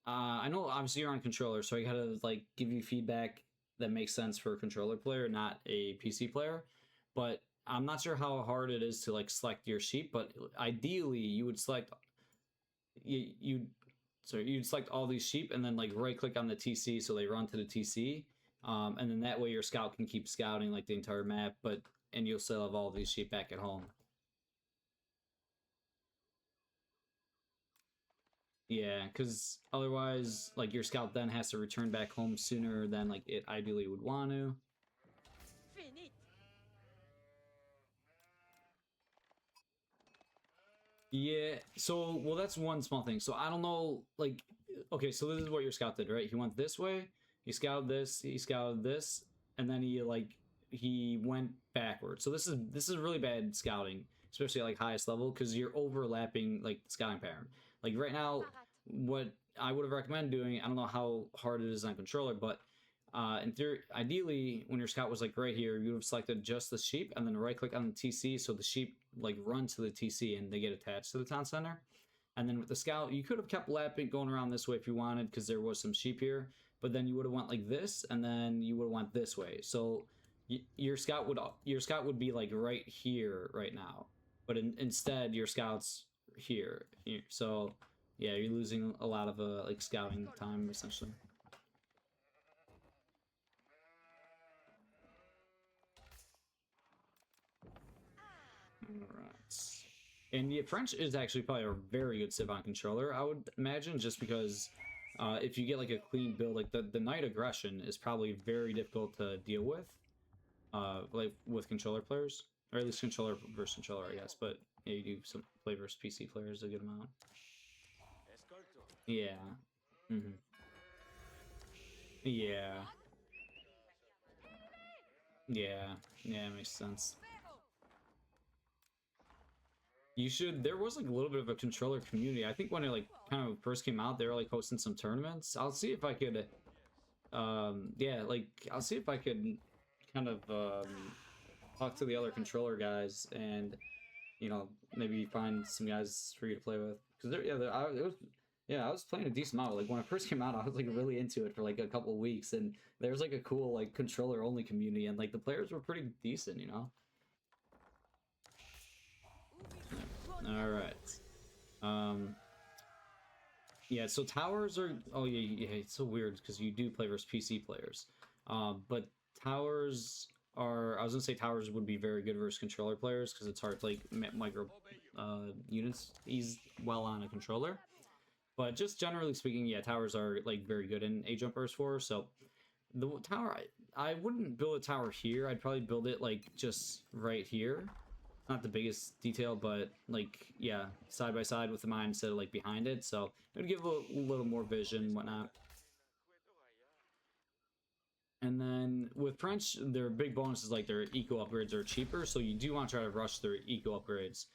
I know obviously you're on controller, so I gotta like give you feedback that makes sense for a controller player, not a PC player. But I'm not sure how hard it is to like select your sheep, but ideally you would select you so you'd select all these sheep and then like right click on the TC so they run to the TC. And then that way your scout can keep scouting like the entire map, but and you'll still have all these sheep back at home. Yeah, because otherwise, like your scout then has to return back home sooner than like it ideally would want to. Yeah, so well that's one small thing. So I don't know, like okay, so this is what your scout did, right? He went this way, he scouted this, he scouted this, and then he went backwards. So this is really bad scouting, especially at like highest level, because you're overlapping like the scouting pattern. Like right now, what I would have recommended doing, I don't know how hard it is on controller, but in theory, ideally, when your scout was like right here, you would have selected just the sheep and then right click on the TC so the sheep like run to the TC and they get attached to the town center. And then with the scout, you could have kept lapping going around this way if you wanted because there was some sheep here, but then you would have went like this and then you would have went this way. So your scout would be like right here right now, but instead your scout's here. So yeah, you're losing a lot of like scouting time essentially. Alright. And yeah, French is actually probably a very good civ on controller, I would imagine, just because if you get like a clean build, like the knight aggression is probably very difficult to deal with, like with controller players, or at least controller versus controller, I guess. But yeah, you do some play versus PC players a good amount. Yeah. Mm-hmm. Yeah. Yeah. Yeah, makes sense. You should. There was like a little bit of a controller community. I think when it like kind of first came out, they were like hosting some tournaments. I'll see if I could. Yeah, like I'll see if I could kind of talk to the other controller guys and maybe find some guys for you to play with because I was playing a decent amount. Like when it first came out, I was like really into it for like a couple of weeks, and there was like a cool like controller only community, and like the players were pretty decent. All right. Um, Yeah, so towers are... Oh, yeah, yeah, it's so weird because you do play versus PC players. But towers are... I was going to say towers would be very good versus controller players because it's hard to, like, micro units ease well on a controller. But just generally speaking, yeah, towers are, like, very good in Age of Empires 4, so... The tower... I wouldn't build a tower here. I'd probably build it, like, just right here. Not the biggest detail, but like, yeah, side by side with the mine instead of like behind it. So it would give a little more vision and whatnot. And then with French, their big bonus is like their eco upgrades are cheaper. So you do want to try to rush their eco upgrades.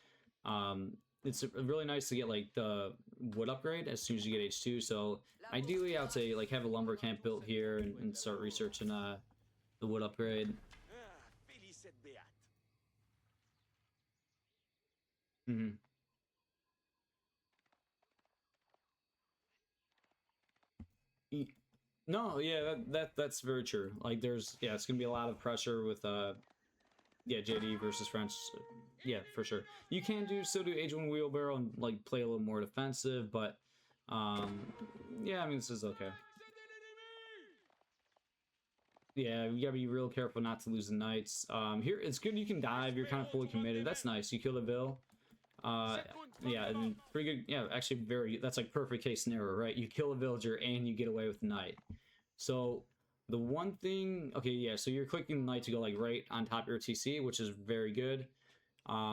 It's really nice to get like the wood upgrade as soon as you get H2. So ideally, I would say like have a lumber camp built here and start researching the wood upgrade. Mm-hmm. No, yeah, that's very true. Like yeah, it's gonna be a lot of pressure with yeah, JD versus French. Yeah, for sure. You can still do Age 1 wheelbarrow and like play a little more defensive, but yeah, I mean this is okay. Yeah, you gotta be real careful not to lose the knights. Here it's good you can dive, you're kind of fully committed. That's nice. You kill the Vil. Yeah, and pretty good. Yeah, actually that's like perfect case scenario, right? You kill a villager and you get away with the knight. So the one thing, okay, yeah, so you're clicking the knight to go like right on top of your TC, which is very good.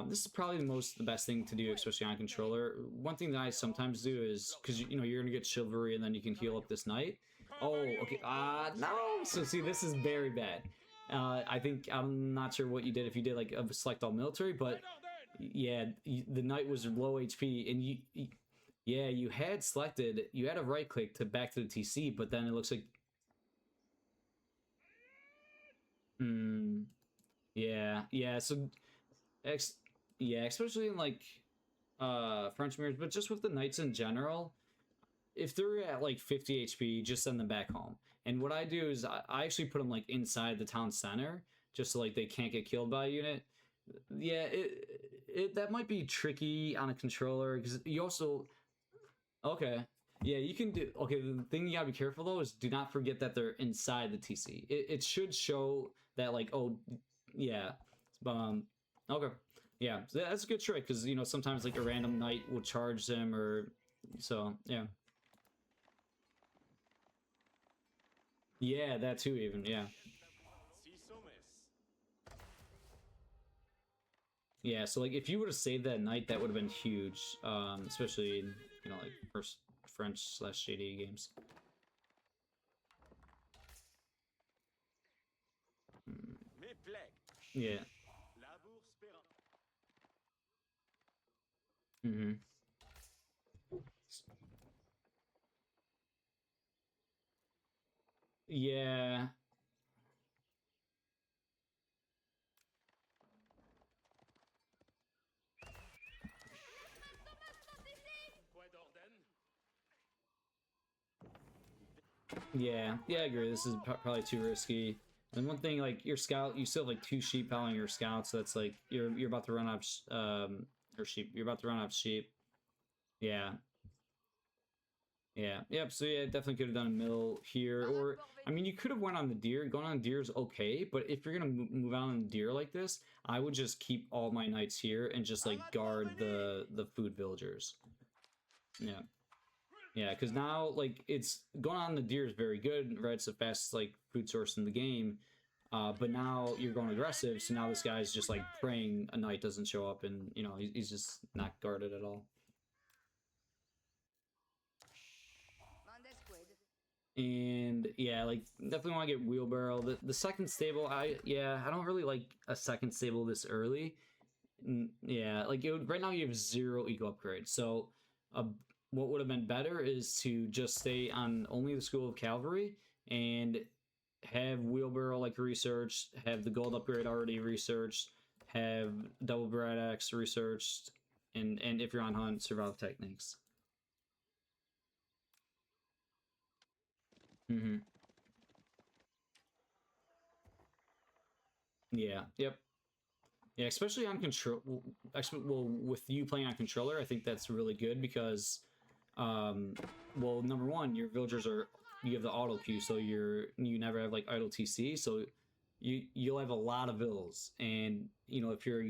This is probably the best thing to do, especially on controller. One thing that I sometimes do is, because you're gonna get chivalry and then you can heal up this knight. Oh, okay, no! So see, this is very bad. I think, I'm not sure what you did, if you did like a select all military, but yeah, the knight was low HP, and yeah, you had a right click to back to the TC, but then it looks like, yeah, so, yeah, especially in like, French mirrors, but just with the knights in general, if they're at like 50 HP, just send them back home. And what I do is I actually put them like inside the town center, just so like they can't get killed by a unit. Yeah, it that might be tricky on a controller because you also okay. Yeah, you can do okay. The thing you gotta be careful though is do not forget that they're inside the TC. It should show that like oh yeah, okay. Yeah, so that's a good trick because you know sometimes like a random knight will charge them or so yeah. Yeah, that too even, yeah. Yeah, so like if you would have saved that knight, that would have been huge. Especially in, you know, like first French slash JD games. Hmm. Yeah. Mm-hmm. Yeah. Yeah. Yeah, I agree. This is probably too risky. And one thing, like your scout, you still have like 2 sheep following your scouts. So that's like you're about to run out or sheep. You're about to run out of sheep. Yeah. Yeah, yep. So yeah, definitely could have done a mill here, or I mean, you could have went on the deer. Going on deer is okay, but if you're gonna move out on the deer like this, I would just keep all my knights here and just like guard the food villagers. Yeah, yeah, because now like it's going on the deer is very good, right? It's the fastest like food source in the game. But now you're going aggressive, so now this guy's just like praying a knight doesn't show up, and you know he's just not guarded at all. And yeah, like definitely want to get wheelbarrow. The second stable, I don't really like a second stable this early. Yeah, like right now you have 0 eco upgrade. So uh, what would have been better is to just stay on only the School of Cavalry and have wheelbarrow like researched, have the gold upgrade already researched, have double bread axe researched, and if you're on hunt, survival techniques. Mm-hmm. Yeah. Yep. Yeah, especially on control. Actually, well, with you playing on controller, I think that's really good because, um, well, number one, your villagers are you have the auto queue, so you never have like idle TC, so you'll have a lot of vills, and you know if you're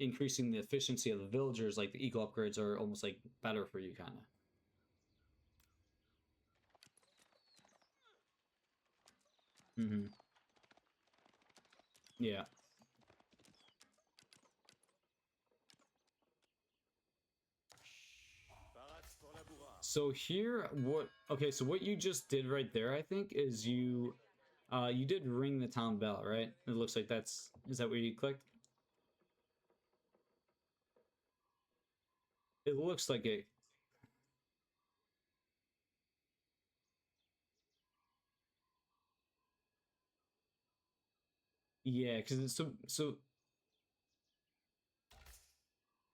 increasing the efficiency of the villagers, like the eco upgrades are almost like better for you, kind of. Mm-hmm. Yeah. So here, what? Okay, so what you just did right there, I think, is you did ring the town bell, right? It looks like is that what you clicked? It looks like it. Yeah, because it's so.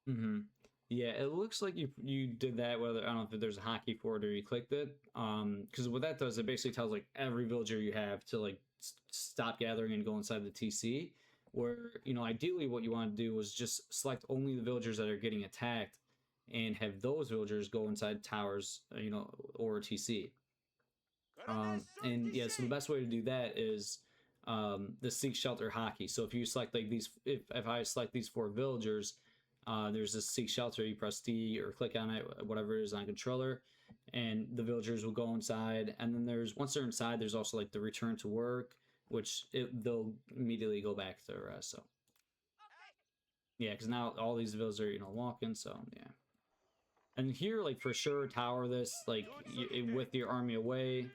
Mm-hmm. Yeah, it looks like you did that. Whether I don't know if there's a hotkey for it or you clicked it. Because what that does, it basically tells like every villager you have to like stop gathering and go inside the TC. Where you know ideally what you want to do is just select only the villagers that are getting attacked, and have those villagers go inside towers, you know, or TC. And yeah, so the best way to do that is the seek shelter hockey. So if you select like these, if I select these 4 villagers, there's this seek shelter. You press D or click on it, whatever it is on controller, and the villagers will go inside. And then there's once they're inside, there's also like the return to work, which they'll immediately go back to the rest. So yeah, because now all these villagers are walking. So yeah. And here, like for sure, tower this like with your army away,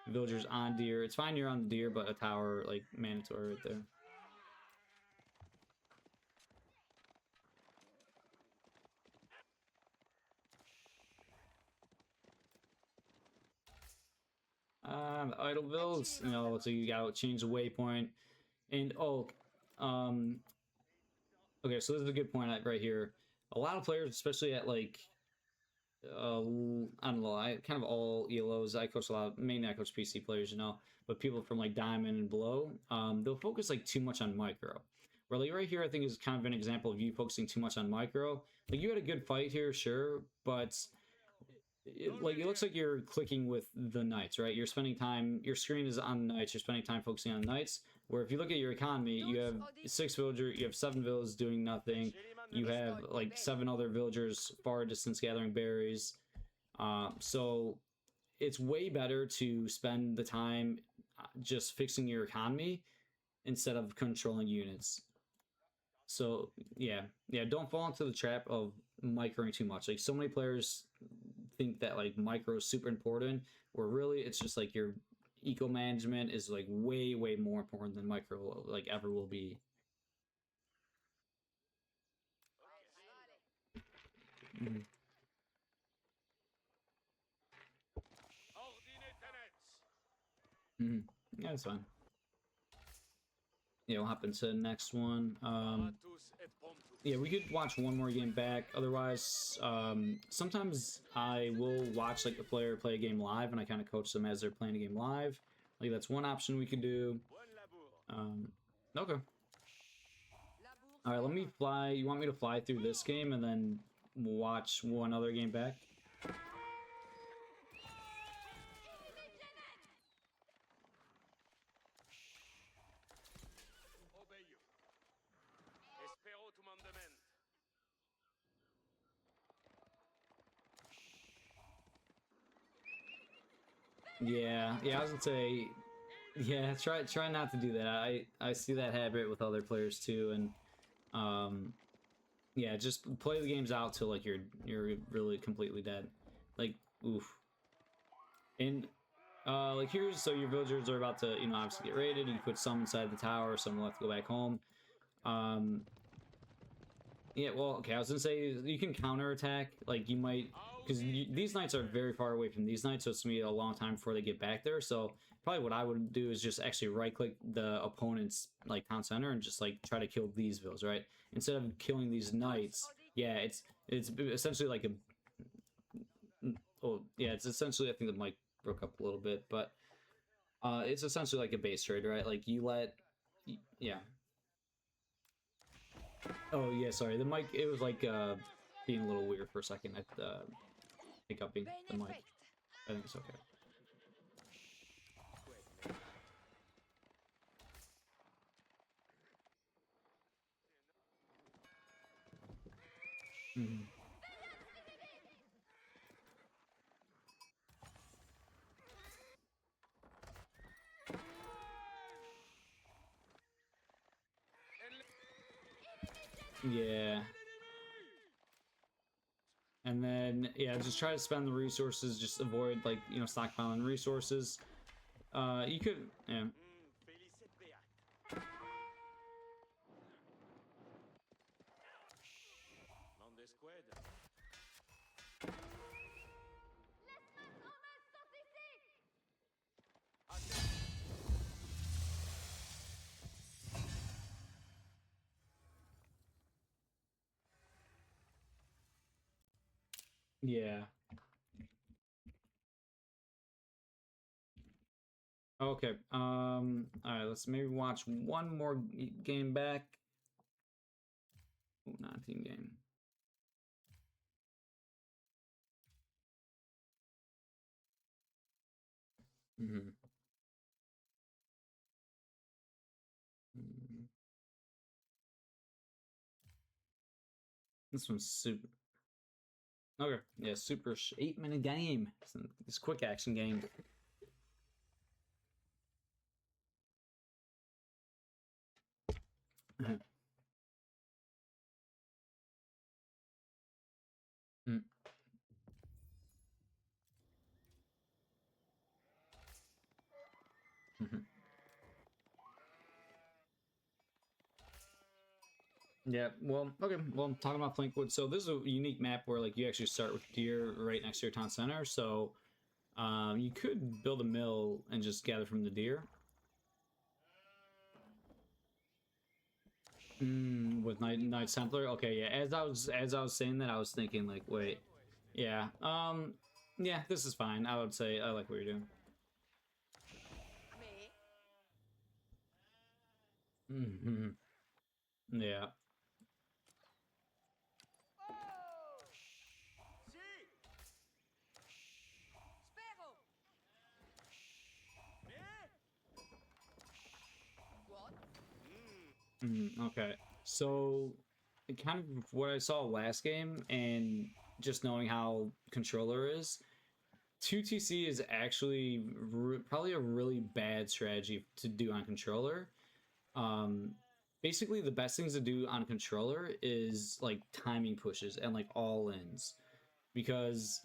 villagers on deer. It's fine you're on the deer, but a tower like mandatory right there. Idlevilles, so you gotta change the waypoint, and um, okay, so this is a good point right here. A lot of players, especially at like I don't know, I kind of all ELOs. I coach a lot, mainly I coach PC players, you know, but people from like Diamond and below, they'll focus like too much on micro. Where like right here, I think is kind of an example of you focusing too much on micro. Like you had a good fight here, sure, but like it looks like you're clicking with the knights, right? You're spending time, your screen is on knights, you're spending time focusing on knights. Where if you look at your economy, you have 6 villagers, you have 7 villagers doing nothing, you have like 7 other villagers far distance gathering berries. So it's way better to spend the time just fixing your economy instead of controlling units. So yeah, don't fall into the trap of microing too much. Like so many players think that like micro is super important, where really it's just like your eco management is like way more important than micro like ever will be. Mhm. Mhm. Yeah, that's fine. Yeah, we'll hop into the next one. Yeah, we could watch one more game back. Otherwise, sometimes I will watch like a player play a game live, and I kind of coach them as they're playing a game live. Like that's one option we could do. Okay. All right, let me fly. You want me to fly through this game and then watch one other game back? Yeah, I was gonna say, yeah, try not to do that. I see that habit with other players too, and yeah, just play the games out till like you're really completely dead. Like, oof. And like here's so your villagers are about to, you know, obviously get raided. You put some inside the tower, some will have to go back home. Um, yeah, well, okay, I was gonna say you can counterattack. Like you might, because these knights are very far away from these knights, so it's gonna be a long time before they get back there. So probably what I would do is just actually right click the opponent's like town center and just like try to kill these vills, right? Instead of killing these knights. Yeah, it's essentially like a oh yeah, it's essentially I think the mic broke up a little bit, but it's essentially like a base trade, right? Like you let yeah. Oh yeah, sorry. The mic it was like being a little weird for a second at hiccuping the mic. I think it's okay. Mhm. Yeah. And then yeah, just try to spend the resources, just avoid like, you know, stockpiling resources. You could yeah. Yeah. Okay. All right, let's maybe watch one more game back. Ooh, not team game. Mm-hmm. Mm-hmm. This one's super. Okay, yeah, super 8-minute game. It's a quick action game. Mm. Mhm. Yeah, well, okay. Well, I'm talking about Flankwood. So this is a unique map where like you actually start with deer right next to your town center. So you could build a mill and just gather from the deer. With Knight Templar. Okay, yeah. As I was saying that, I was thinking like, wait. Yeah. Yeah, this is fine. I would say I like what you're doing. Hmm. Yeah. Okay. So, kind of what I saw last game, and just knowing how controller is, 2TC is actually probably a really bad strategy to do on controller. Um, Basically, the best things to do on controller is like timing pushes and like all ins, because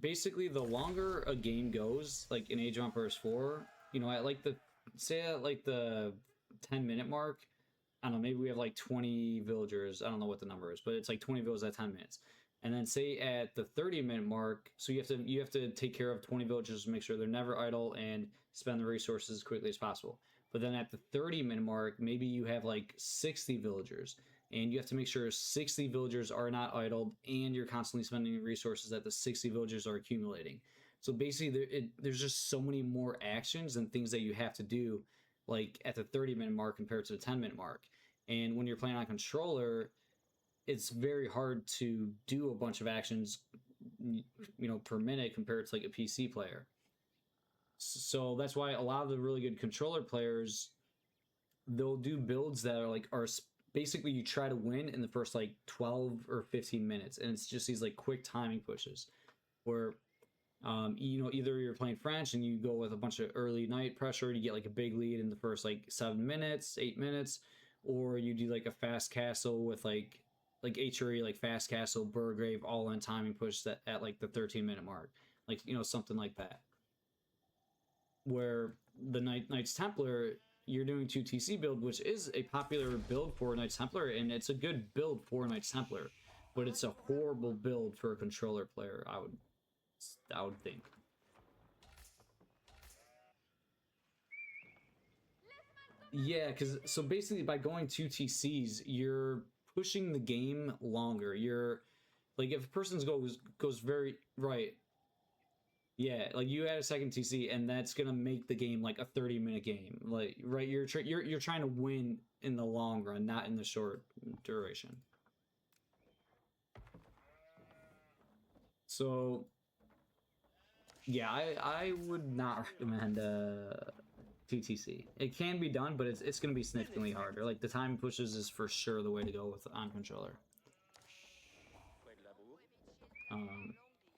basically the longer a game goes, like in Age of Empires 4, you know, at like the say at like the 10-minute mark, I don't know, maybe we have like 20 villagers. I don't know what the number is, but it's like 20 villagers at 10 minutes. And then say at the 30-minute mark, so you have to take care of 20 villagers to make sure they're never idle and spend the resources as quickly as possible. But then at the 30-minute mark, maybe you have like 60 villagers, and you have to make sure 60 villagers are not idled, and you're constantly spending resources that the 60 villagers are accumulating. So basically, there's just so many more actions and things that you have to do, like at the 30-minute mark compared to the 10-minute mark. And when you're playing on controller, it's very hard to do a bunch of actions, per minute compared to like a PC player. So that's why a lot of the really good controller players, they'll do builds that are basically you try to win in the first like 12 or 15 minutes, and it's just these like quick timing pushes where either you're playing French and you go with a bunch of early night pressure, you get like a big lead in the first like 7 minutes, 8 minutes, or you do like a fast castle with like HRE, like fast castle, Burgrave, all in timing push that at like the 13-minute mark, like something like that. Where the Knights Templar, you're doing 2TC build, which is a popular build for Knights Templar, and it's a good build for Knights Templar, but it's a horrible build for a controller player. I would think. Yeah, because so basically by going 2TCs, you're pushing the game longer. You're like if a person's goes very right. Yeah, like you add a second TC, and that's gonna make the game like a 30-minute game. Like right, you're trying to win in the long run, not in the short duration. So yeah, I would not recommend TTC. It can be done, but it's gonna be significantly harder. Like the time pushes is for sure the way to go with on controller. Um,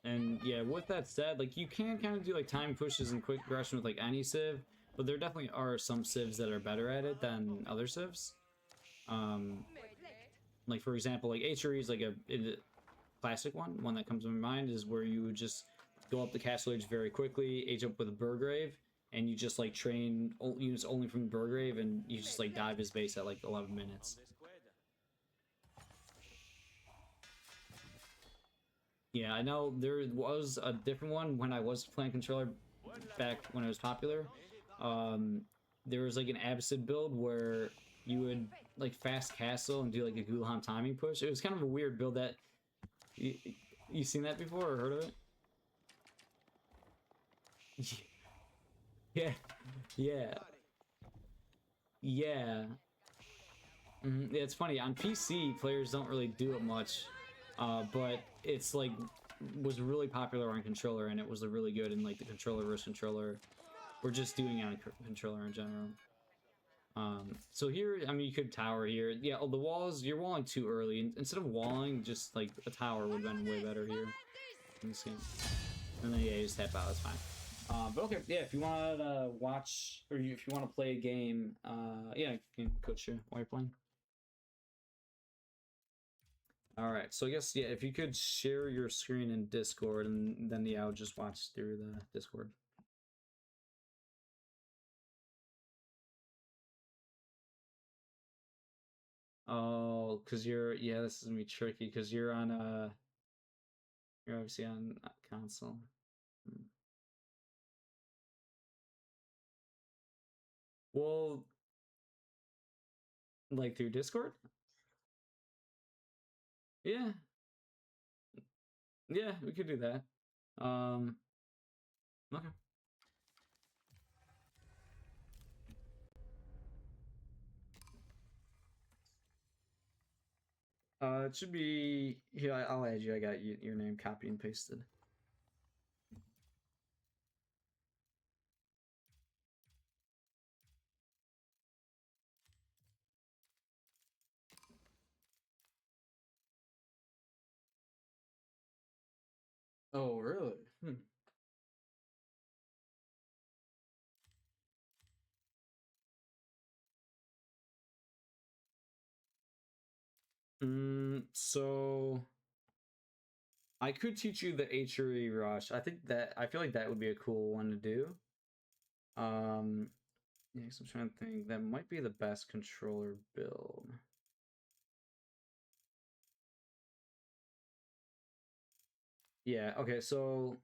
and yeah, with that said, like you can kind of do like time pushes and quick progression with like any civ, but there definitely are some civs that are better at it than other civs. Um, like for example, like HRE is like a classic one that comes to my mind is where you would just go up the castle age very quickly, age up with a Burgrave, and you just like train units only from Burgrave, and you just like dive his base at like 11 minutes. Yeah, I know there was a different one when I was playing controller back when it was popular. Um, there was like an Absid build where you would like fast castle and do like a Gul'dan timing push. It was kind of a weird build that you, you seen that before or heard of it? Yeah, yeah, yeah. Yeah, it's funny on PC players don't really do it much, but it's like was really popular on controller, and it was really good in like the controller versus controller, or just doing it on controller in general. So here, I mean, you could tower here. Yeah, oh, the walls, you're walling too early. Instead of walling, just like a tower would have been way better here in this game. And then yeah, you just tap out. It's fine. But okay, yeah. If you want to watch or if you want to play a game, yeah, you can coach you while you're playing. All right. So I guess yeah, if you could share your screen in Discord, and then yeah, I'll just watch through the Discord. Oh, cause yeah, this is gonna be tricky because you're obviously on console. Hmm. Well, like through Discord? Yeah. Yeah, we could do that. Okay. It should be here. I'll add you. I got your name copy and pasted. Oh, really? So I could teach you the HRE rush. I feel like that would be a cool one to do. Yeah, 'cause I'm trying to think. That might be the best controller build. Yeah. Okay. So,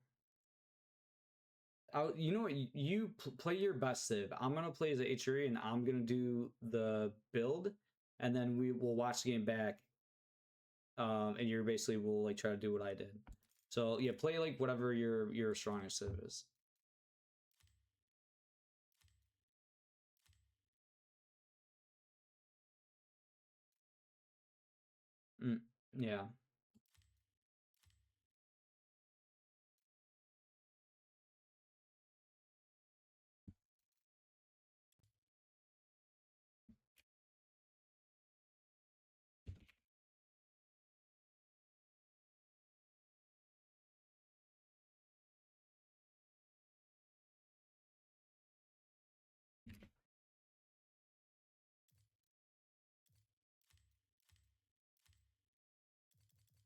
you know what? You play your best Civ. I'm gonna play as a HRE, and I'm gonna do the build, and then we will watch the game back. And you're basically will like try to do what I did. So yeah, play like whatever your strongest Civ is. Yeah.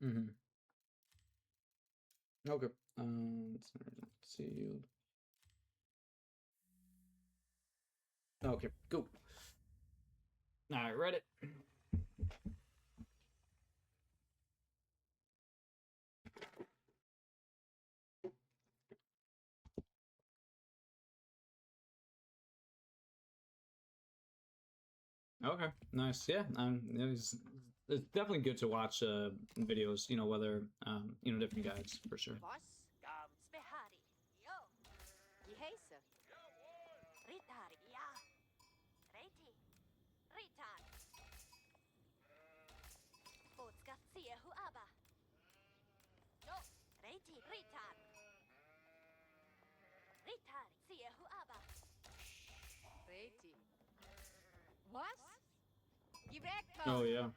Mm-hmm. Okay. Let's see. Okay, go. All right, read it. Okay, nice. Yeah, it's definitely good to watch videos. You know, whether different guides for sure. Spehari. Yo. Gihesa. Ritari. Ya. Reiti. Ritan. Botska Siehu Abba. Yo. Reiti. Ritan. Ritari. Siehu Abba. Reiti. Was? Gibrekko. Oh yeah.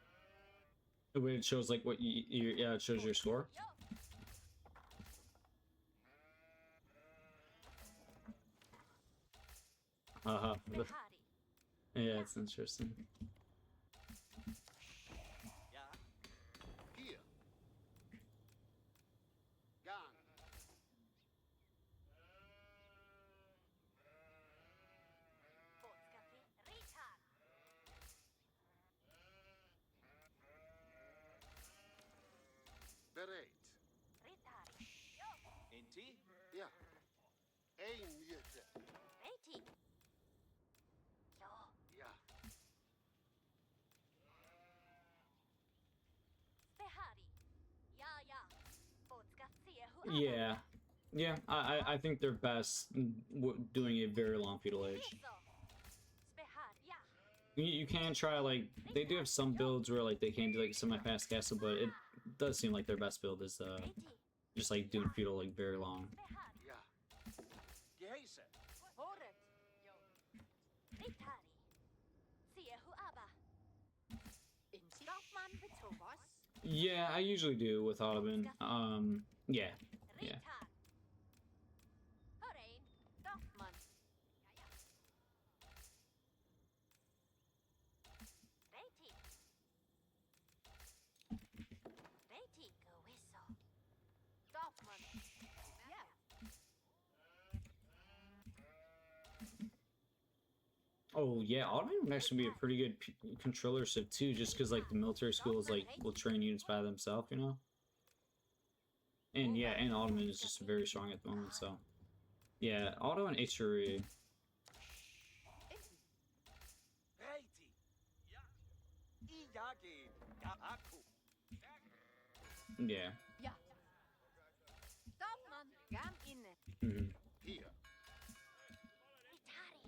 The way it shows like what yeah, it shows your score. Yo. Uh-huh. Spehari. Yeah, it's interesting. Ja. Hier. Gang. Botska Ritan. Bereid. Ritari. Yo. Inti? Ja. Eén jute. Reiti. Yo. Ja. Spehari. Ya ya. Botska Siehu Abba. Yeah. Yeah, I think they're best doing a very long feudal age. Hiso. Spehari. Ya. You can try like they do have some builds where like they can do like semi-fast castle, but it does seem like their best build is Reiti. just like doing feudal like very long. Spehari. Ja. Geheißen. Horet. Yo. Ritari. Siehu Abba. Stoffman Petovos. Yeah, I usually do with Ottoman. Yeah. Yeah. Ritan. Horein. Stoffman. Reiti. Reiti. Gowiso. Stoffman. Yeah. Oh yeah, Ottoman would actually be a pretty good controller Civ too, just because like the military schools like will train units by themselves, you know. And yeah, and Ottoman is just very strong at the moment, so yeah, Otto and HRE. Reiti. Ja. Iyagi. Ja. Aku. Yeah. Yeah. Mhm. Hier. Ritari.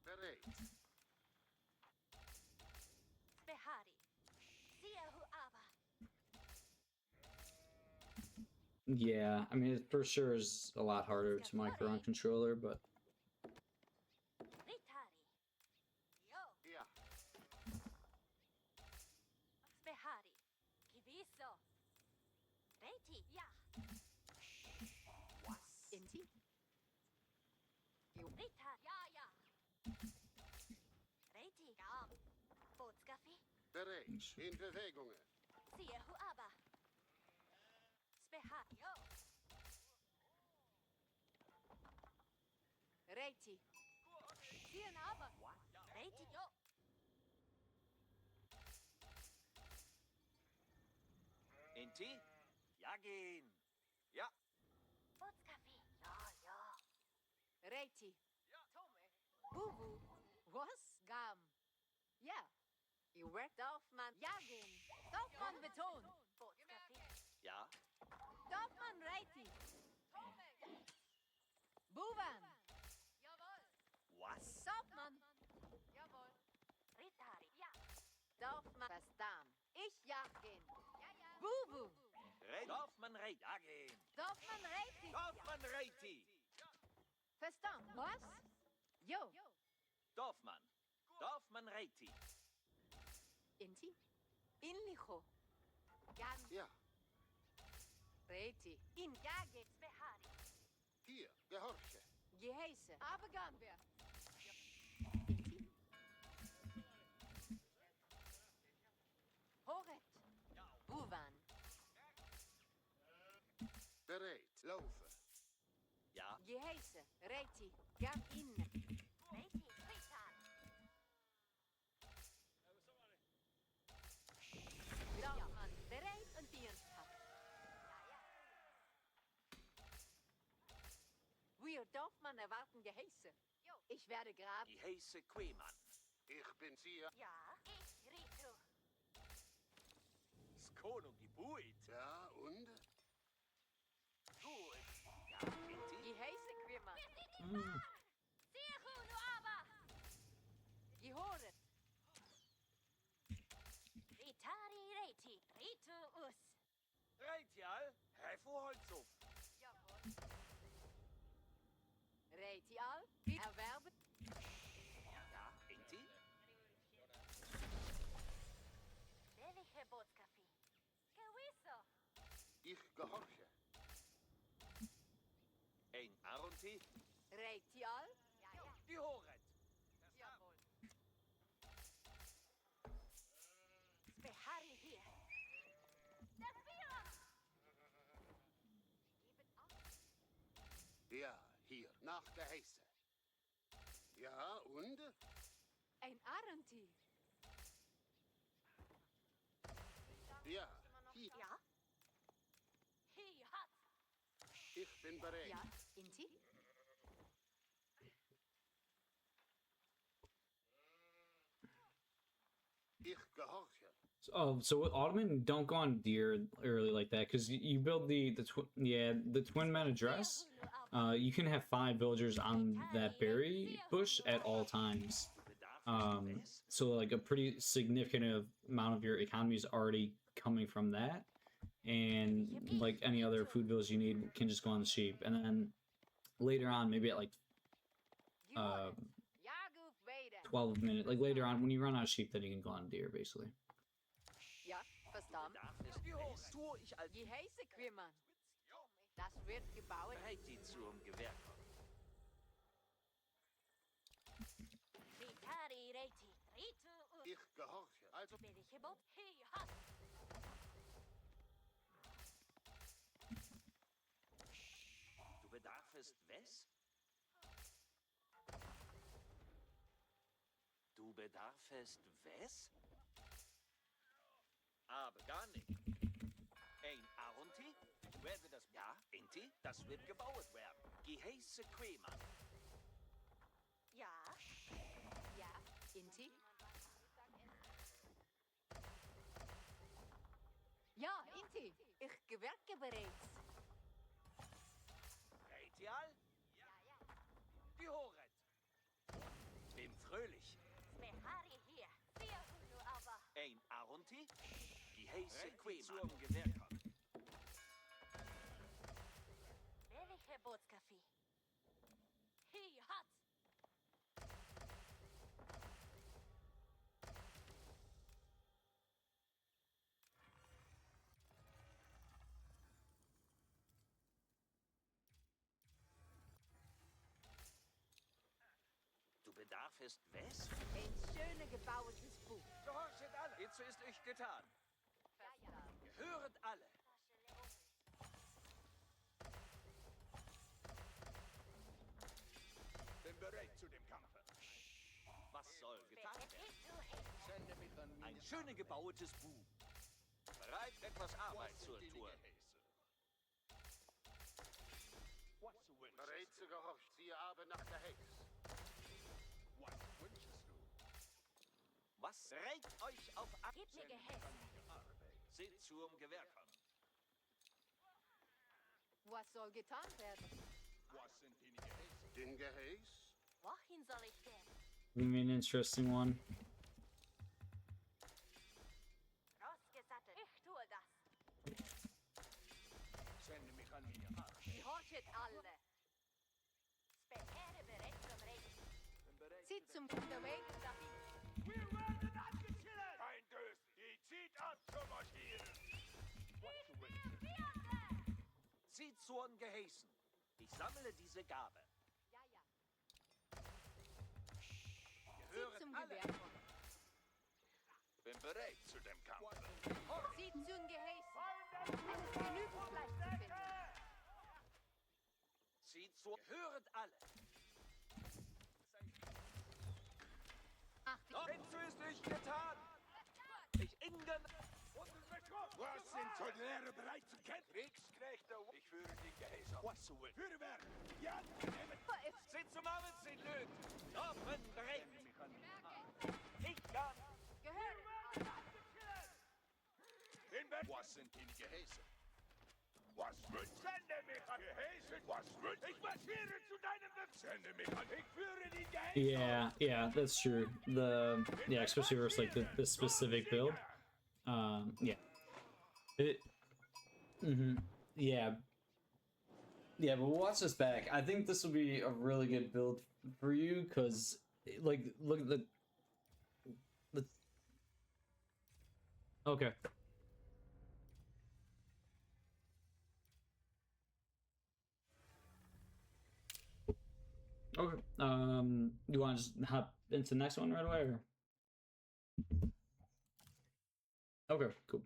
Bereit. Behari. Siahu Aba. Yeah, I mean, it for sure is a lot harder to micro on controller, but Ritari. Yo. Ja. Behari. Kiviso. Reiti. Ja. Inti? Rita. Ja, ja. Reiti. Gam. Bootskaffi. Bereit. In Bewegungen. Siahu Aba. Behari. Yo. Reiti. Sian Aba. Reiti. Yo. Inti? Jagin. Ja. Bootskaffi. Ja, ja. Reiti. Bubu. Was? Gam. Ja. You work Dorfman. Jagin. Dorfman beton. Bootskaffi. Ja. Dorfman Reiti. Buvan. Was? Dorfman. Ritari. Ja. Dorfman. Verstaan. Ich Jagin. Bubu. Dorfman reit. Jagin. Dorfman Reiti. Dorfman reiti. Verstaan. Was? Jo. Dorfman. Dorfman reiti. Inti? Inlicho. Jan. Ja. Reiti. In Jagin. Behari. Hier. Gehorche. Geheise. Abergamber. Inti? Horet. Buvan. Bereit. Laufe. Ja. Geheise. Reiti. Gam in. Reiti. Ritan. Dorfman. Bereit und Diensthaft. Wir Dorfmann erwarten Geheise. Ich werde graben. Die heiße Queman. Ich bin hier. Ja. Ich Ritu. Skono gebuit. Ja, und? Gut. Ja. Inti? Geheise Quimmer. Siahu nu Aba. Gehoret. Ritari. Reiti. Ritu us. Reitial. Hervorholzhof. Reiti al. Erwerben. Ja. Inti? Welche Bootskaffi. Gewisso. Ich gehorche. Ein Aronti. Reiti al. Ja, ja. Die Horet. Jawohl. Behari hier. Der Führer. Geben auf. Ja, hier. Nach Geheiße. Ja, und? Ein Arenti. Ja, hier. Ja. Hier hat. Ich bin bereit. Ja. Inti? Ich gehorche. so with Ottoman, don't go on deer early like that because you build the twin men address. Siahu nu Aba. You can have 5 villagers on that berry bush at all times. Bedarf nicht Wes? So like a pretty significant amount of your economy is already coming from that, and like any other food village you need can just go on the sheep, and then later on, maybe at like Gehoret. Jaguf Vader. 12 minutes, like later on when you run out of sheep, then you can go on deer basically. Ja. Verstaan. Bedarf nicht Wes? Tue ich als Geheise Quimmer. Das wird gebaut. Reiti zum Gewerk. Ritari. Reiti. Ritu us. Ich gehorche. Also, Welche Boot? Hier hat. Du bedarfest Wes? Du bedarfest Wes? Aber gar nicht. Ein Aronti? Werde das... Ja, Inti? Das wird gebaut werden. Geheiße Queman. Ja. Ja. Inti? Ja, Inti. Ich gewerke bereits. Geheiße Quemann. Zum Gewehr kommen. Welche Bootskaffee? Hi hat. Du bedarfst was? Ein schöne gebautes Buch. Gehorchet alle. Hitze ist euch getan. Gehöret alle. Bin bereit zu dem Kampf. Was soll getan werden? Sende mich an meine Ein schöne gebautes Buch. Bereit, etwas Arbeit zu tun. Bereit zu gehorchen. Siehe aber nach der Hex. Was regt euch auf ab? Gib mir Gehäuse. Seht zum Gewehr kommen. Was soll getan werden? Den Geheiß? Wohin soll ich gehen? Gonna be an interesting one. Rausgesattelt. Ich tue das. Sende mich an meine Arsch. Gehorchet alle. Behere bereit zum Reden. Zieht zum Kinderwegen, David. Kein Dös, die zieht ab zum Marschieren. Zieht zum Geheißen. Ich sammle diese Gabe. Ja, ja. Zieht Gehöret zum alle. Gewehr kommen. Bin bereit zu dem Kampf. Zieht zum Gehäuse. Es ist genügend Fleisch zu finden. Zieht zum. Gehöret alle. Achtung. Noch hinzu ist euch getan. Ich ingen. Was sind Soldaten bereit zu kämpfen? Kriegsknechte. Ich führe den Geheiß auf. Was zu will? Führe wer? Ja, nehmen. Seht zum Arbeitszeit löt. Offen bereit. Ich kann. Gehört. Den Weg. Was sind die Geheiße? Was wird? Sende mich an Geheiße. Was wird? Ich marschiere zu deinem Weg. Sende mich an. Ich führe die Geheiße. Yeah, that's true. Yeah, especially versus like the specific build. Yeah. Yeah. Yeah, but we'll watch this back. I think this will be a really good build for you because, like, look at the. Okay. Okay. You want to just hop into the next one right away, or? Okay, cool.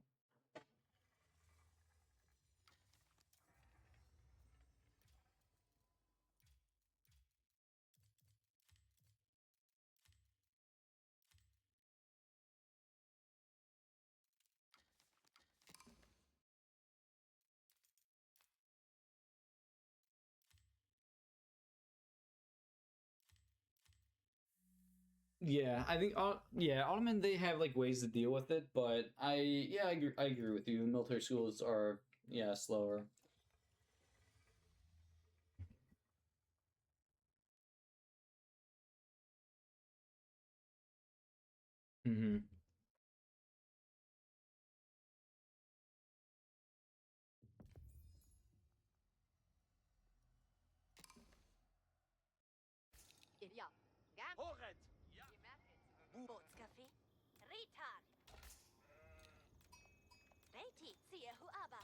Yeah, I think Ottoman, they have like ways to deal with it, but I agree with you. Military schools are slower. Mm-hmm. Ja. Ganz. Horet. Bootskaffee. Ritar. Reiti, siehe Huaba.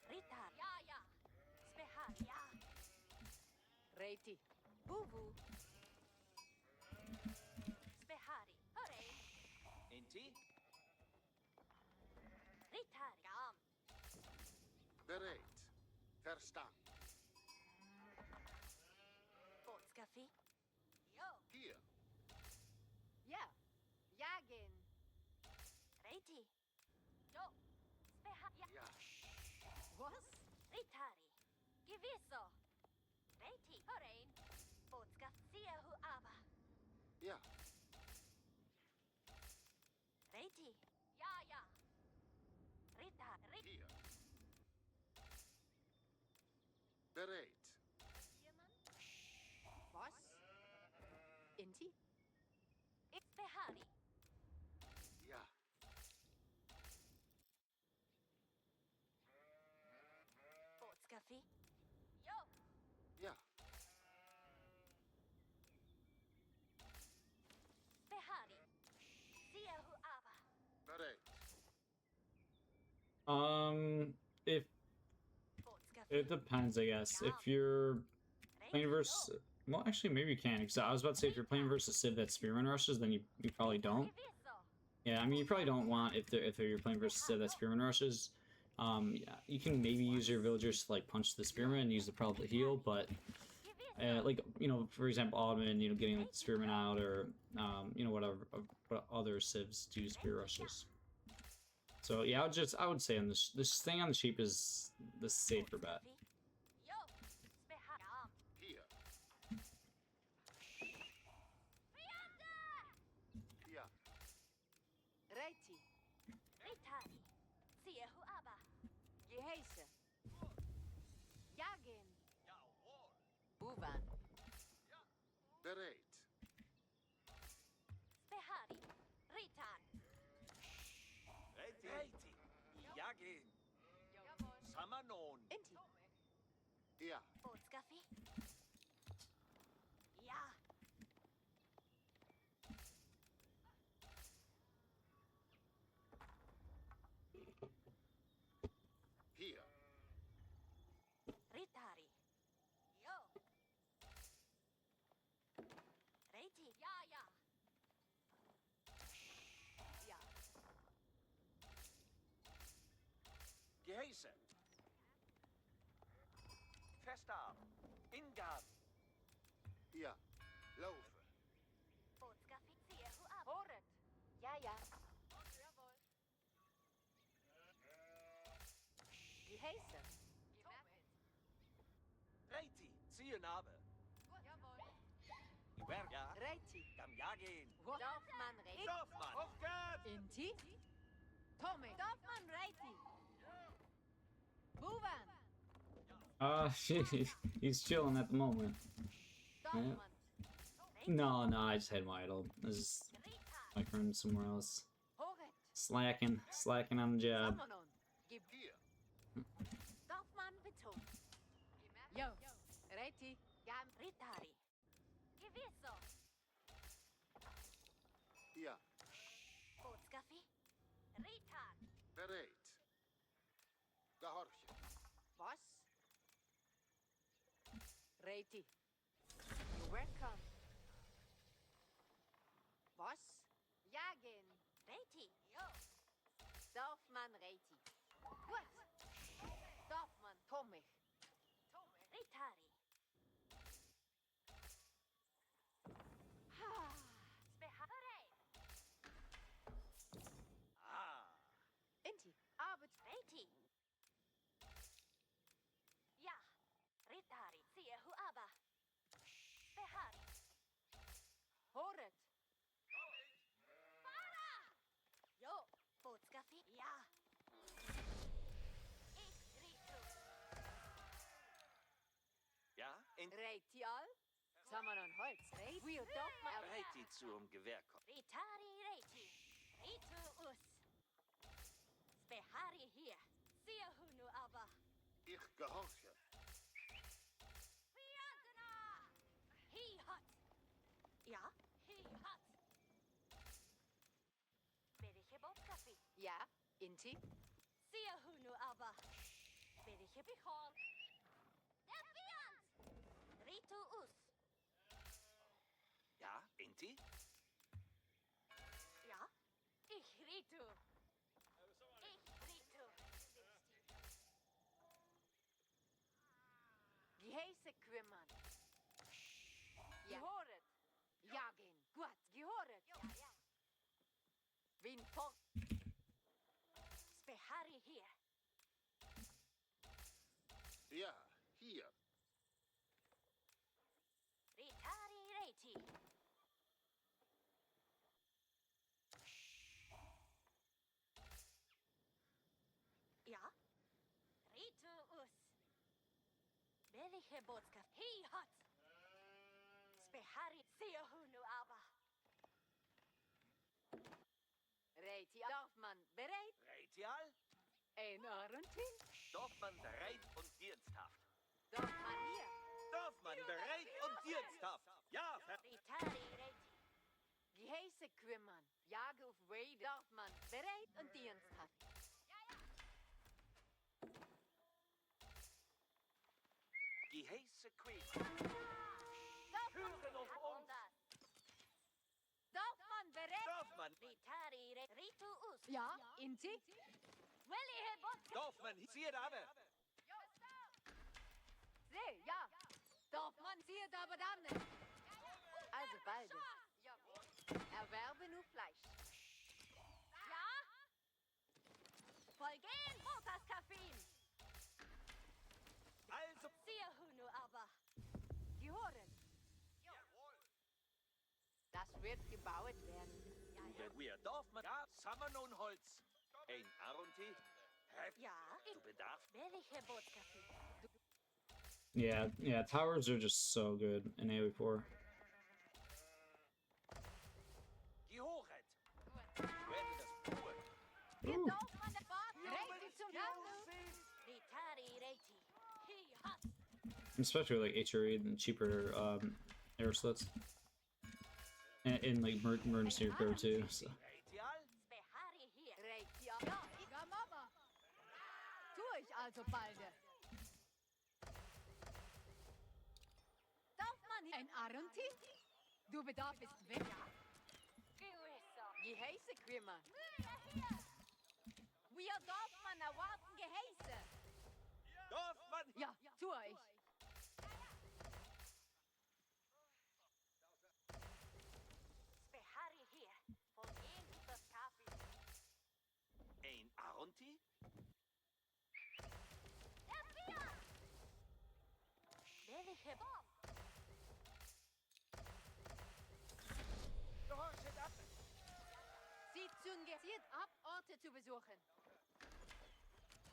Ritar. Ja, ja. Spehar, ja. Reiti. Bubu. Spehari. Hooray. Inti. Ritar. Gam. Bereit. Verstanden. Bootskaffee. Jo. Hier. Ja. Jagen. Reiti. Jo. Spehar, ja. Ja. Was? Ritari. Gewisso. Reiti. Hooray. Bootskaff, siehe Huaba. Ja. Reiti. Ja, ja. Ritar. Hier. Bereit. Was? Inti? Spehari. Ja. If it depends, I guess. If you're playing versus, well, actually, maybe you can. Because I was about to say, if you're playing versus Civ that spearman rushes, then you probably don't. Yeah, I mean, you probably don't want if you're playing versus Civ that spearman rushes. Yeah, you can maybe use your villagers to like punch the spearman and use the problem to heal, but like, you know, for example, Ottoman, you know, getting like the spearman out, or you know, whatever, what other civs do spear rushes. So yeah, I would say on this staying on the sheep is the safer bet. Hier. Ja. Reiti. Geheiße. Jagen. Buvan. Bereit. Reiti. Jagen. Samanon. Inti. Ja. Ja. Hier. Ritari. Yo. Reiti. Ja, ja. Ja. Geheiße. Festab. Ingab. Ja. Laufe. Bootskaffi. Siehu ab. Horet. Ja, ja. Geheiße. Reiti. Zienabe. Jawohl. Iwerga. Reiti. Gam Jagen. Dorfmann Reiti. Dorfmann. Auf geht's. Inti. Tome. Dorfmann Reiti. Buvan. He's chilling at the moment. Dorfmann. No, I just had my idol. This is my friend somewhere else. Horet. Slacking on the job. Samanon. Gib. Hier. Dorfmann beton. Yo. Reiti. Gam. Ritari. Gewisso. Ja. Bootskaffi. Ritan. Bereit. Gehorche. Was? Reiti. You're welcome. Was? Jagen. Reiti. Yo. Dorfmann Reiti. Gut. Dorfmann Tomich. Ritari. Speharei. Ah. Inti. Arbeit. Reiti. Ja. Ritari. Siehu aba. Spehari. Horet. Yo. Bootskaffi. Ja. Ich ritu. Ja, in Reiti all. Samanon Holz. Reiti. Wir Dorfmann. Reiti zum Gewehr kommen. Ritari Reiti. Ritu us. Spehari hier. Siehu nu aba. Ich gehorche. Fiantana. He hot. Ja. He hot. Welche Bootskaffi? Ja. Inti. Siehu nu aba. Welche Bichol? Der Fiant. Ritu us. Ja, Inti. Ja. Ich ritu. Ich ritu. Geheiße Quimman. Ja. Gehoret. Jagen. Gut. Gehoret. Ja, ja. Wien fort. Spehari hier. Ja. Hier. Ritari Reiti. Ja. Ritu us. Welche Botschaft? He hot. Spehari Siehu nu aba. Reiti. Dorfmann bereit. Reitial. Ein Arentin. Dorfmann bereit und diensthaft. Dorfmann hier. Dorfmann bereit und diensthaft. Ja, Ritari Reiti. Geheiße Quimman. Jage auf Way. Dorfmann bereit und diensthaft. Geheiße Queen. Dorfmann, auf uns. Dorfmann, bereit. Dorfmann, Vitari, Ritu Us. Ja, Inti? Willi Hebot. Dorfmann, siehe da. Seh, ja. Dorfmann, siehe da bedanne. Also bald. Erwerbe nu Fleisch. Ja? Vollgehen, Botas Kaffin. Also, Siehe Hunu aber. Gehören. Das wird gebaut werden. wenn wir Dorfmann, ja, sammeln nun Holz. Ein Aronti, Ja, du bedarfst. Willi Hebot Kaffin. Yeah, towers are just so good in AoE4. Gehoret. Werde das Ruhe. Ooh. Dorfmann, der Bart. Recht zum Ganzen. Vitari, Reti. He hat. Especially like HRE and cheaper air slits. And like emergency repair too. So. Retial, Behari hier. Recht, ja. Ja, Mama. Tu ich also bald. Dorfmann hier. Ein Aronti? Du Bedarf ist weg. Gewisser. Geheiße Quimmer. Wir Dorfmann erwarten Geheiße. Dorfmann, Ja, tu ich. Behari hier. Vollgehen, Botas Kaffin. ein Aronti, Willi Hebot. gehorchet ab. Zieht ab, Orte zu besuchen.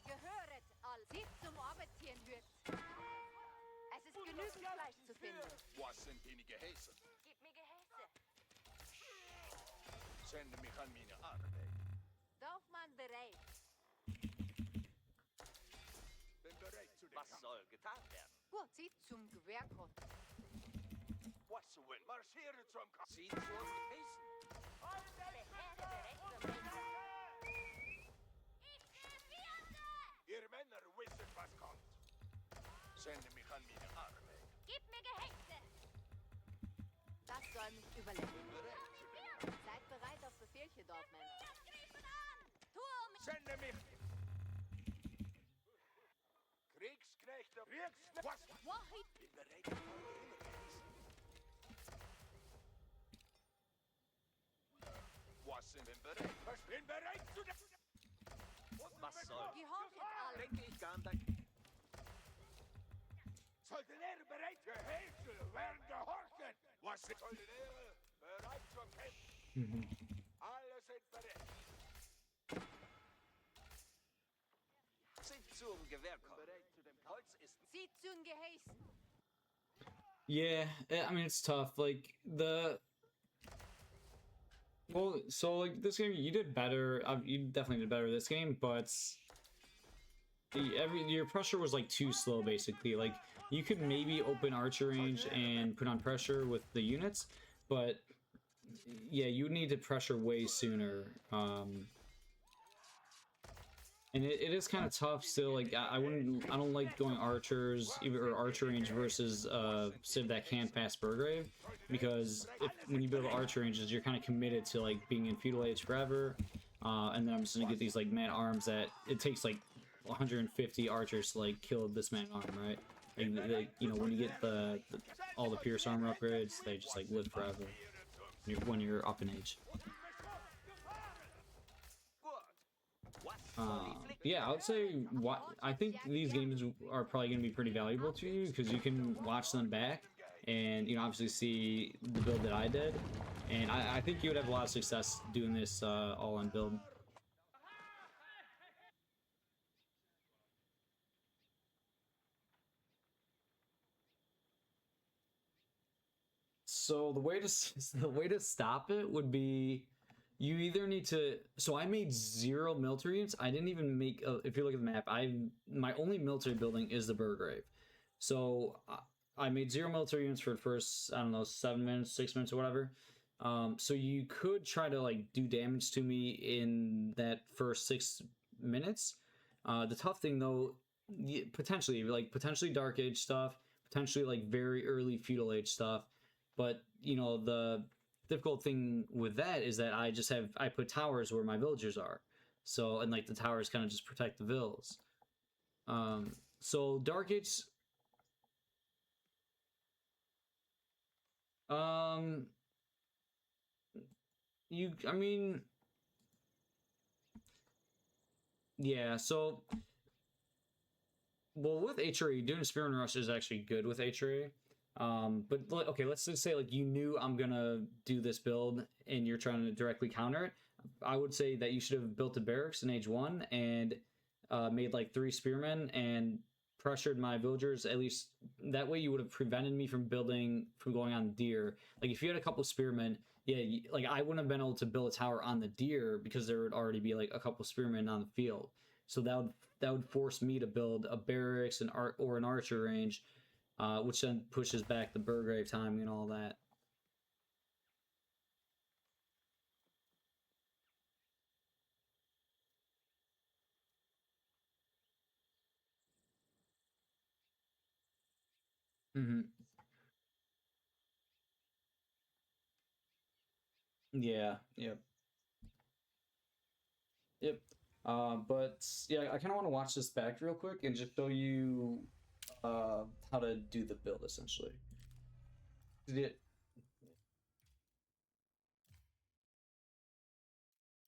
Gehöret all. Zieht zum Arbeitstieren wird. Es ist genügend Fleisch zu finden. Was sind deine Geheiße? Gib mir Geheiße. Sende mich an meine Arbeit. Dorfmann bereit. Bin bereit zu dem Was Kampf. soll getan werden? Gut, zieht zum Gewehrkopf. Was zu will? Marschiere zum Kampf. Sie zur Geheißen. Beherde bereit zum Menschen. Ihr Männer wissen, was kommt. Sende mich an meine Arbeit. Gib mir Geheiße. Das soll mich überleben. Bereit zu dem Kampf. Seid bereit auf Befehlche, Dorfmänner. Turm. Sende mich. Kriegsknechte. Was? Wahid. Bin bereit zu folgen. Was sind denn bereit? Was bin bereit zu dem... Was soll? Gehorchet all. Denke ich gar nicht. Soldeniere bereit. Gehilfe werden gehorchen. Was sind Soldeniere bereit zum Kämpfen? Alle sind bereit. Sie zum Gewehr kommen. Holz ist Zieht zum Geheißen. Yeah, I mean it's tough. Like well, so like this game, you did better. You definitely did better this game, but your pressure was like too slow. Basically, like you could maybe open archer range and put on pressure with the units, but yeah, you need to pressure way sooner. And it is kind of tough still. Like I don't like going archers or archer range versus civ that can pass Burgrave, because when you build archer ranges, you're kind of committed to like being in feudal age forever. And then I'm just gonna get these like man arms that it takes like 150 archers to like kill this man arm, right? Like they, you know, when you get all the pierce armor upgrades, they just like live forever when you're up in age. Yeah, I would say I think these games are probably going to be pretty valuable to you, because you can watch them back and, you know, obviously see the build that I did, and I think you would have a lot of success doing this all-on build. So the way to stop it would be, you either need to. So I made 0 military units. I didn't even make. If you look at the map, my only military building is the Burgrave. So I made 0 military units for the first, I don't know, 7 minutes, 6 minutes, or whatever. So you could try to like do damage to me in that first 6 minutes. The tough thing though, potentially Dark Age stuff, potentially like very early feudal age stuff. But you know, the difficult thing with that is that I put towers where my villagers are. So, and like the towers kind of just protect the vills. So Dark Age, I mean, yeah, so, well, with HRE, doing Spearman Rush is actually good with HRE. But okay, let's just say like you knew I'm gonna do this build and you're trying to directly counter it. I would say that you should have built a barracks in age 1 and made like 3 spearmen and pressured my villagers. At least that way you would have prevented me from going on deer. Like if you had a couple spearmen, yeah, like I wouldn't have been able to build a tower on the deer because there would already be like a couple spearmen on the field. So that would force me to build a barracks or an archer range, which then pushes back the Burgrave timing and all that. Mm-hmm. Yeah. Yep. Yep. But yeah, I kind of want to watch this back real quick and just show you how to do the build essentially. Yeah,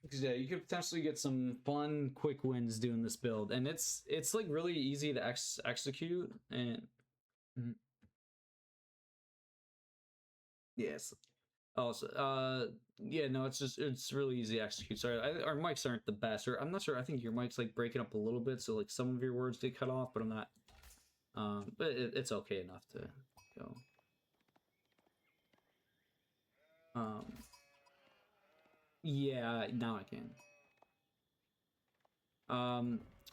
because yeah, you could potentially get some fun quick wins doing this build, and it's like really easy to execute. And mhm. Yes. Oh, so, yeah, no, it's really easy to execute. Sorry, our mics aren't the best, or I'm not sure. I think your mic's like breaking up a little bit, so like some of your words get cut off, but I'm not. But it's okay enough to go. Um, yeah, now I can.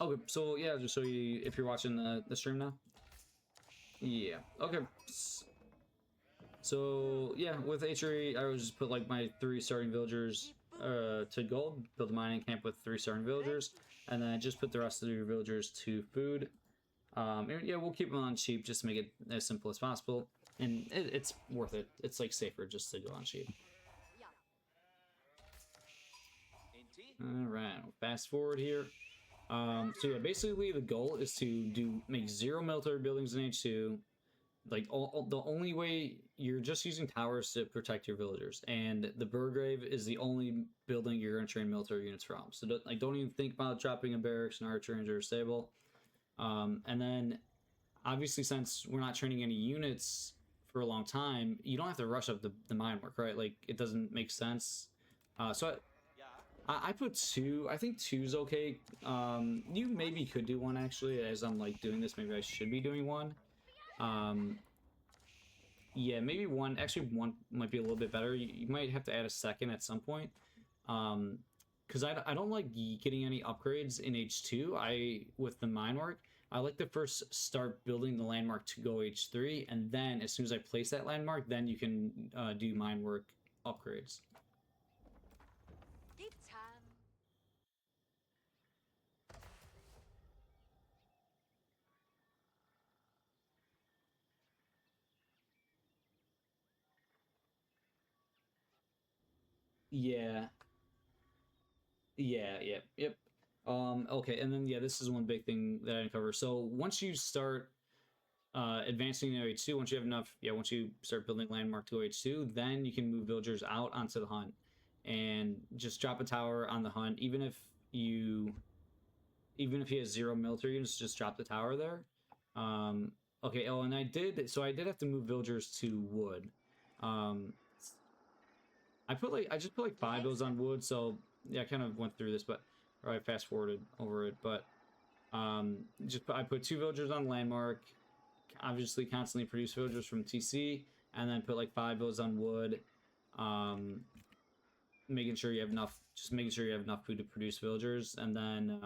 Okay, so yeah, just so you, if you're watching the stream now. Yeah. Okay. So yeah, with HRE, I would just put like my 3 starting villagers to gold, build a mining camp with 3 starting villagers, and then I just put the rest of your villagers to food. And yeah, we'll keep them on cheap just to make it as simple as possible, and it's worth it. It's like safer just to go on cheap. All right, fast forward here. So yeah, basically the goal is to make 0 military buildings in H2. Like the only way, you're just using towers to protect your villagers, and the Burgrave is the only building you're going to train military units from. So don't even think about dropping a barracks, an archer range, or a stable. And then obviously, since we're not training any units for a long time, you don't have to rush up the mine work, right? Like it doesn't make sense. So I put 2. I think 2 is okay. You maybe could do 1 actually. As I'm like doing this, maybe I should be doing 1. Yeah, maybe 1. Actually, 1 might be a little bit better. You might have to add a 2nd at some point. Because I don't like getting any upgrades in H2. With the mine work, I like to first start building the landmark to go H3, and then as soon as I place that landmark, then you can do mine work upgrades. Yeah. Yeah, yep. Okay, and then yeah, this is one big thing that I didn't cover. So once you start advancing to H2, once you start building landmark to H2, then you can move villagers out onto the hunt and just drop a tower on the hunt. Even if he has 0 military units, just drop the tower there. Okay, and I did have to move villagers to wood. I just put like 5 of those on wood, so yeah, I kind of went through this, or I fast forwarded over it, but I put 2 villagers on landmark, obviously constantly produce villagers from TC, and then put like 5 of those on wood, making sure you have enough food to produce villagers, and then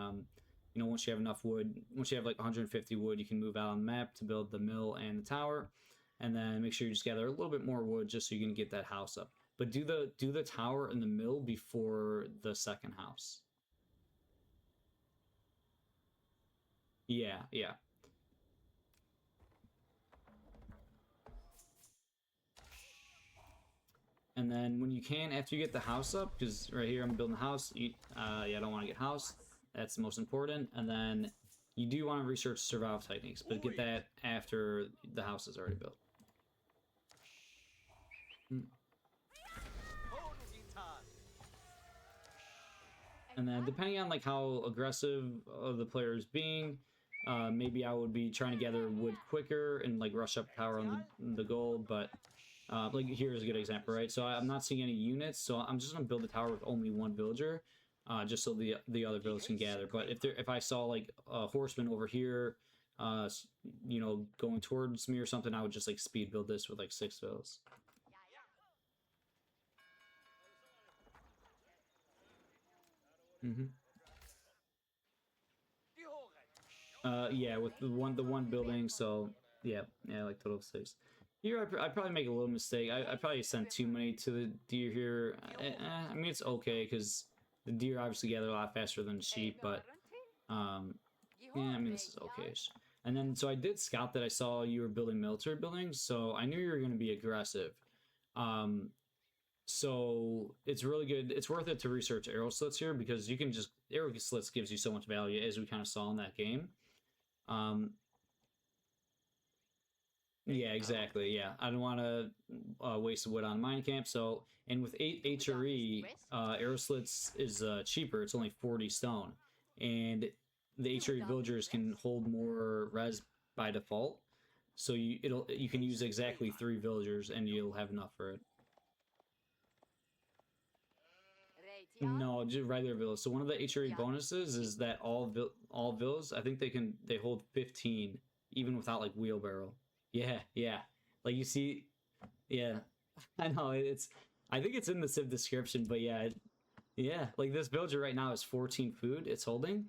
once you have enough wood, once you have like 150 wood, you can move out on the map to build the mill and the tower, and then make sure you just gather a little bit more wood just so you can get that house up. But do the tower and the mill before the 2nd house. Yeah. And then when you can, after you get the house up, because right here I'm building a house, yeah, I don't want to get house. That's the most important. And then you do want to research survival techniques, but get that after the house is already built. And then depending on like how aggressive the player is being, maybe I would be trying to gather wood quicker and like rush up tower on the gold. But like here's a good example, right? So I'm not seeing any units, so I'm just gonna build a tower with only one villager, just so the other villagers can gather. But if I saw like a horseman over here, you know, going towards me or something, I would just like speed build this with like 6 villas. Yeah, with the one building, so yeah, like total of 6. Here I'd probably make a little mistake. I probably sent too many to the deer here. I mean, it's okay because the deer obviously gather a lot faster than sheep, but yeah, I mean, this is okay-ish. And then so I did scout that I saw you were building military buildings, so I knew you were going to be aggressive. So it's really good. It's worth it to research arrow slits here because you can just arrow slits gives you so much value, as we kind of saw in that game. Yeah, exactly. Yeah, I don't want to waste wood on mine camp. So, and with 8 HRE, arrow slits is cheaper. It's only 40 stone, and the HRE villagers can hold more res by default. So you can use exactly 3 villagers, and you'll have enough for it. No, just regular villas. So one of the HRE bonuses is that all villas, I think they hold 15 even without like wheelbarrow. Yeah. Like you see, yeah. I know I think it's in the Civ description, but yeah. Like this villager right now is 14 food it's holding.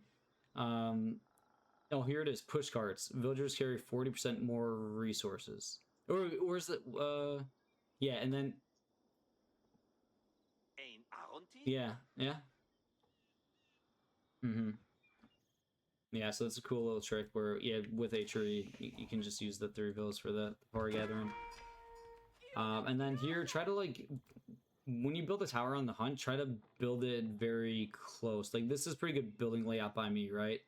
Oh, here it is, push carts. Villagers carry 40% more resources. Or where's the yeah, and then yeah. Yeah, so it's a cool little trick where, yeah, with HRE, you can just use the 3 villas for the power gathering. And then here, try to, like, when you build a tower on the hunt, try to build it very close. Like, this is pretty good building layout by me, right?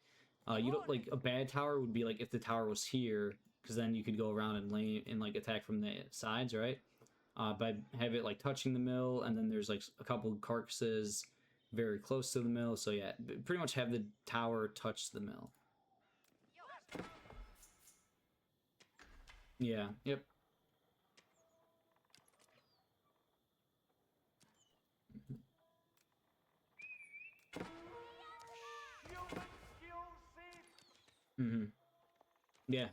You don't, like, a bad tower would be, like, if the tower was here, because then you could go around and like, attack from the sides, right? But have it, like, touching the mill, and then there's, like, a couple carcasses very close to the mill, so yeah, pretty much have the tower touch the mill. Yeah, yep. Yeah.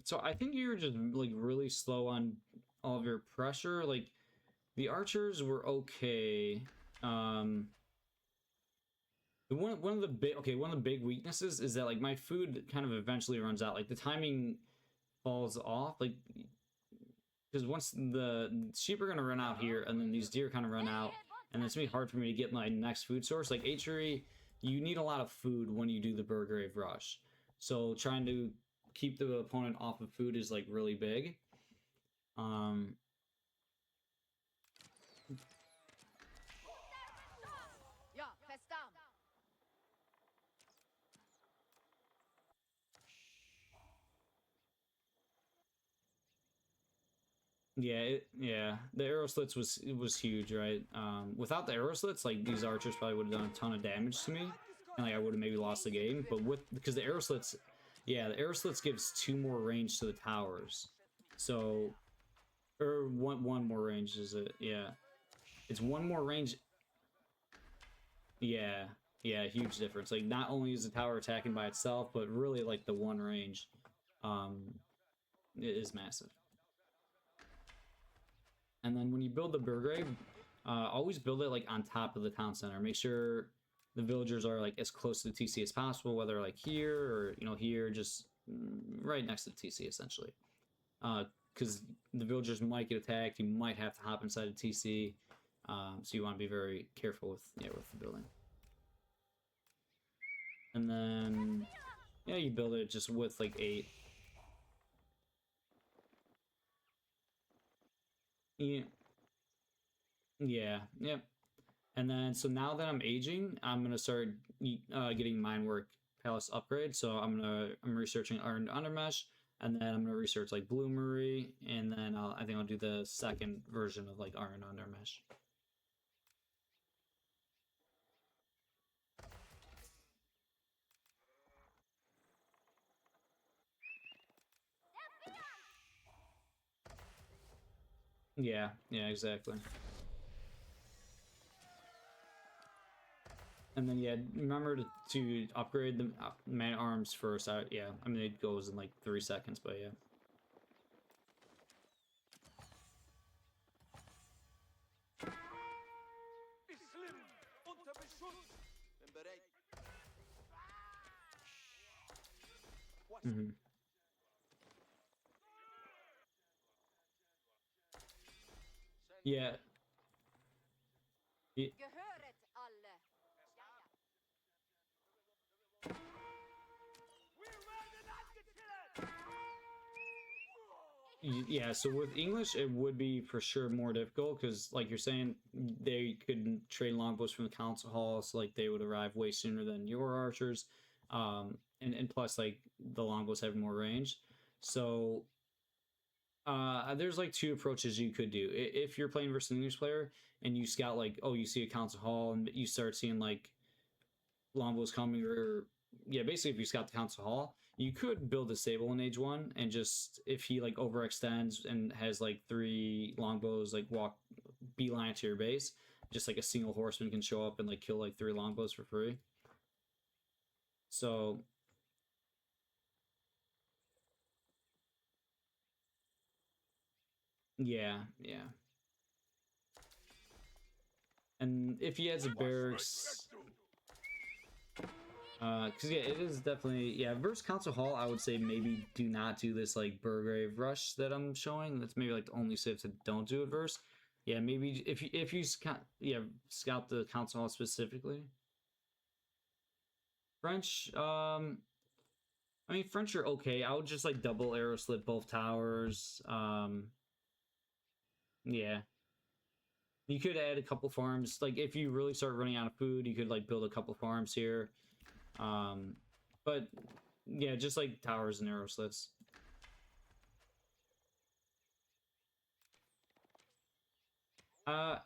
So I think you're just like really slow on all of your pressure. Like the archers were okay. One of the big weaknesses is that like my food kind of eventually runs out. Like the timing falls off. Like because once the sheep are gonna run out here, and then these deer kind of run out, and it's gonna be hard for me to get my next food source. Like HRE, you need a lot of food when you do the Burgrave rush. So trying to keep the opponent off of food is like really big. Yeah, the arrow slits was huge, right? Without the arrow slits, like these archers probably would have done a ton of damage to me, and like I would have maybe lost the game. But because the arrow slits, yeah, the arrow slits gives 2 more range to the towers, so or one more range is it? Yeah, it's 1 more range. Yeah, huge difference. Like not only is the tower attacking by itself, but really like the 1 range, it is massive. And then when you build the Burgrave, always build it like on top of the town center. Make sure the villagers are like as close to the TC as possible, whether like here or here, just right next to the TC essentially. Because the villagers might get attacked, you might have to hop inside a TC, so you want to be very careful with the building. And then, yeah, you build it just with like 8. Yeah. Yeah, yep. And then, so now that I'm aging, I'm gonna start getting mine work palace upgrade. So I'm researching iron undermesh, and then I'm gonna research like bloomery, and then I think I'll do the second version of like iron undermesh. Yeah, yeah, exactly. And then yeah, remember to upgrade the man arms first. Yeah, I mean it goes in like 3 seconds, but yeah. Islim unter Beschuss. Bin bereit. Was? Mhm. Yeah. Gehöret alle. Ja, ja. Wir werden angezählt! Yeah, so with English, it would be for sure more difficult because, like you're saying, they could trade longbows from the council hall, so like they would arrive way sooner than your archers, and plus like the longbows have more range. So, there's like 2 approaches you could do. If you're playing versus an English player and you scout like, oh, you see a council hall and you start seeing like longbows coming, or yeah, basically if you scout the council hall, you could build a stable in age 1 and just, if he like overextends and has like 3 longbows like walk beeline to your base, just like a single horseman can show up and like kill like 3 longbows for free. So yeah, yeah. And if he has a barracks, because yeah, it is definitely, yeah, versus council hall, I would say maybe do not do this like Burgrave rush that I'm showing. That's maybe like the only civs that don't do it verse. Yeah, maybe if you scout, yeah, scout the council hall specifically. French, I mean French are okay. I would just like double arrow slit both towers. Yeah. You could add a couple farms. Like if you really start running out of food, you could like build a couple farms here. But yeah, just like towers and arrow slits. Uh,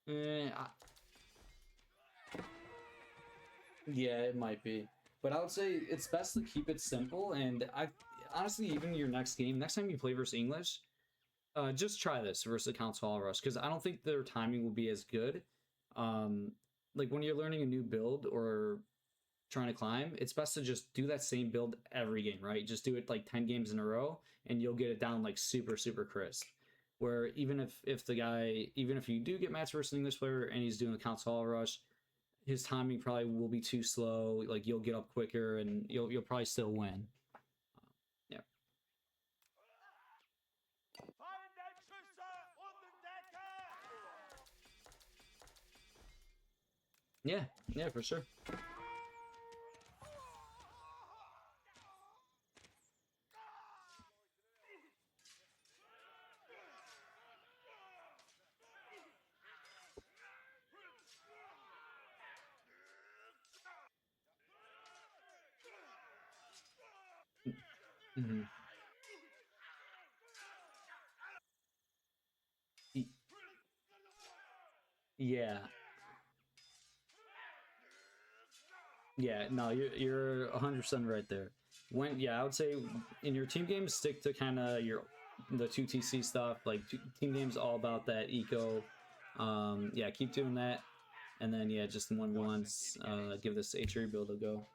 yeah, it might be, but I would say it's best to keep it simple. And I honestly, even your next game, next time you play versus English, just try this versus the Council Hall Rush, because I don't think their timing will be as good. Like when you're learning a new build or trying to climb, it's best to just do that same build every game, right? Just do it like 10 games in a row and you'll get it down like super, super crisp. Where even if the guy, even if you do get match versus an English player and he's doing the Council Hall Rush, his timing probably will be too slow. Like you'll get up quicker and you'll probably still win. Yeah. Feindeinschüsse und Decke! Yeah, yeah, for sure. Mm-hmm. Yeah. Yeah, no, you're 100% right there. When I would say in your team games, stick to kind of the 2TC stuff. Like team games, all about that eco. Yeah, keep doing that, and then yeah, just the 1v1s. Give this H3 build a go.